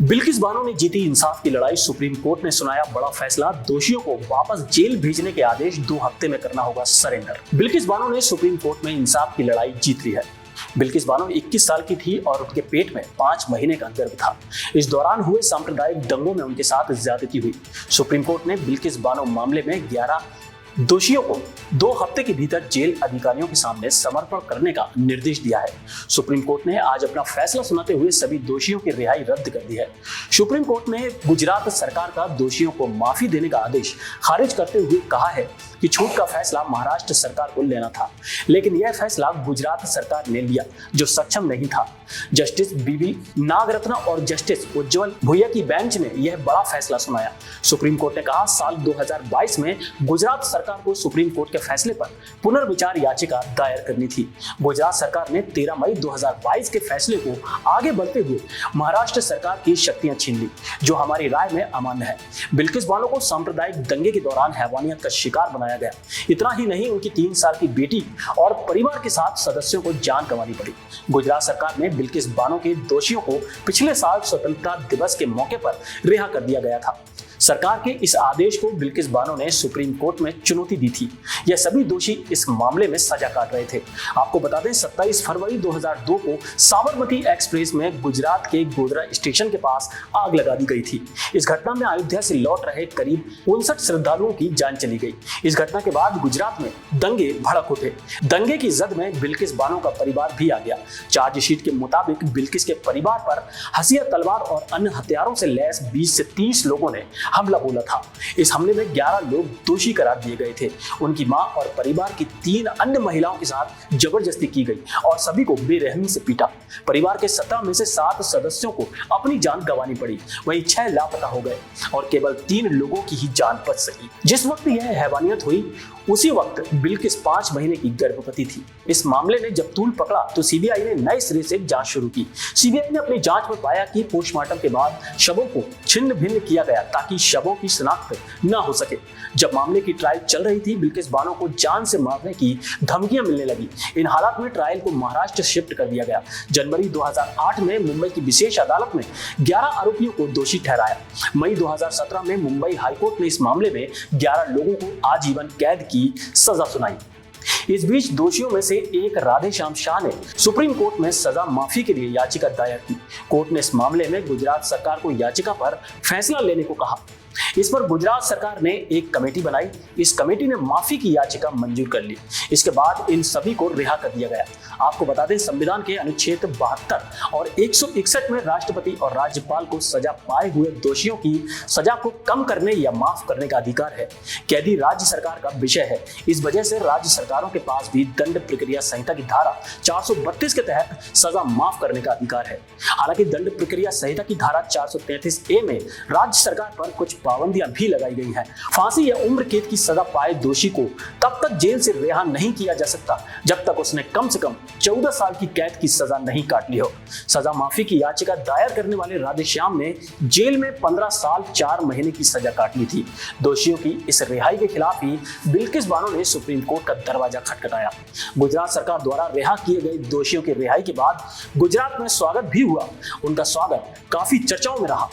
बिल्किस बानो ने जीती इंसाफ की लड़ाई। सुप्रीम कोर्ट ने सुनाया बड़ा फैसला, दोषियों को वापस जेल भेजने के आदेश, 2 हफ्ते में करना होगा सरेंडर। बिल्किस बानो ने सुप्रीम कोर्ट में इंसाफ की लड़ाई जीत ली है। बिल्किस बानो 21 साल की थी और उनके पेट में 5 महीने का गर्भ था। इस दौरान हुए सांप्रदायिक दंगों में उनके साथ ज्यादती हुई। सुप्रीम कोर्ट ने बिल्किस बानो मामले में 11 दोषियों को 2 हफ्ते के भीतर जेल अधिकारियों के सामने समर्पण करने का निर्देश दिया है। सुप्रीम कोर्ट ने आज अपना फैसला सुनाते हुए सभी दोषियों की रिहाई रद्द कर दी है। सुप्रीम कोर्ट ने गुजरात सरकार का दोषियों को माफी देने का आदेश खारिज करते हुए कहा है कि छूट का फैसला महाराष्ट्र सरकार को लेना था, लेकिन यह फैसला गुजरात सरकार ने लिया जो सक्षम नहीं था। जस्टिस बीबी नागरत्न और जस्टिस उज्जवल भुइया की बेंच ने यह बड़ा फैसला सुनाया। सुप्रीम कोर्ट ने कहा साल 2022 में गुजरात सरकार को सुप्रीम कोर्ट के फैसले पर पुनर्विचार याचिका दायर करनी थी। गुजरात सरकार ने 13 मई 2022 के फैसले को आगे बढ़ते हुए महाराष्ट्र सरकार की शक्तियां छीन ली, जो हमारी राय में अमान्य है। बिल्किस बानो को सांप्रदायिक दंगे के दौरान हैवानियत का शिकार बनाया गया। इतना ही नहीं, उनकी 3 साल की बेटी और परिवार के साथ सदस्यों को जान गंवानी पड़ी। गुजरात सरकार ने बिल्किस बानो के दोषियों को पिछले साल स्वतंत्रता दिवस के मौके पर रिहा कर दिया गया था। सरकार के इस आदेश को बिल्किस बानो ने सुप्रीम कोर्ट में चुनौती दी थी। यह सभी दोषी इस मामले में सजा काट रहे थे। आपको बता दें 27 फरवरी 2002 को साबरमती एक्सप्रेस में गुजरात के गोधरा स्टेशन के पास आग लगा दी गई थी। इस घटना में अयोध्या से लौट रहे करीब 59 श्रद्धालुओं की जान चली गई। इस घटना के बाद गुजरात में दंगे भड़क उठे। दंगे की जद में बिल्किस बानो का परिवार भी आ गया। चार्जशीट के मुताबिक बिल्किस के परिवार पर हथियार, तलवार और अन्य हथियारों से लैस 20 से 30 लोगों ने हमला बोला था। इस हमले में 11 लोग दोषी करार दिए गए थे। उनकी मां और परिवार की 3 अन्य महिलाओं के साथ जबरदस्ती की गई और सभी को बेरहमी से पीटा। परिवार के 17 में से 7 सदस्यों को अपनी जान गंवानी पड़ी, वहीं 6 लापता हो गए और केवल 3 लोगों की ही जान बच सकी। जिस वक्त यह हैवानियत हुई उसी वक्त बिल्किस 5 महीने की गर्भवती थी। इस मामले ने जब तूल पकड़ा तो सीबीआई ने नए सिरे से जांच शुरू की। सीबीआई ने अपनी जांच में पाया कि पोस्टमार्टम के बाद शवों को छिन्न भिन्न किया गया ताकि शवों की शिनाख्त न हो सके। जब मामले की ट्रायल चल रही थी, बिल्किस बानो को जान से मारने की धमकियां मिलने लगी। इन हालात में ट्रायल को महाराष्ट्र शिफ्ट कर दिया गया। जनवरी 2008 में मुंबई की विशेष अदालत ने 11 आरोपियों को दोषी ठहराया। मई 2017 में मुंबई हाईकोर्ट ने इस मामले में 11 लोगों को आजीवन कैद की सजा सुनाई। इस बीच दोषियों में से एक राधेश्याम शाह ने सुप्रीम कोर्ट में सजा माफी के लिए याचिका दायर की। कोर्ट ने इस मामले में गुजरात सरकार को याचिका पर फैसला लेने को कहा। इस पर गुजरात सरकार ने एक कमेटी बनाई। इस कमेटी ने माफी की याचिका मंजूर कर ली। इसके बाद इन सभी को रिहा कर दिया गया। आपको बता दें संविधान के अनुच्छेद 72 और 161 में राष्ट्रपति और राज्यपाल को सजा पाए हुए दोषियों की सजा को कम करने या माफ करने का अधिकार है। कैदी राज्य सरकार का विषय है। इस वजह से राज्य सरकारों के पास भी दंड प्रक्रिया संहिता की धारा 432 के तहत सजा माफ करने का अधिकार है। हालांकि दंड प्रक्रिया संहिता की धारा 433A में राज्य सरकार पर कुछ पाबंदियां भी लगाई गई हैं। फांसी या उम्र कैद की सजा पाए दोषी को तब तक जेल से रिहा नहीं किया जा सकता जब तक उसने कम से कम 14 साल की कैद की सजा नहीं काट ली हो। सजा माफी की याचिका दायर करने वाले राधेश्याम ने जेल में 15 साल 4 महीने की सजा काट ली थी। दोषियों की इस रिहाई के खिलाफ ही बिल्किस बानो ने सुप्रीम कोर्ट का दरवाजा खटखटाया। गुजरात सरकार द्वारा रिहा किए गए दोषियों की रिहाई के बाद गुजरात में स्वागत भी हुआ। उनका स्वागत काफी चर्चाओं में रहा।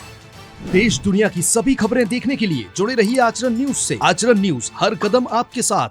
देश दुनिया की सभी खबरें देखने के लिए जुड़े रहिए आचरण न्यूज से। आचरण न्यूज, हर कदम आपके साथ।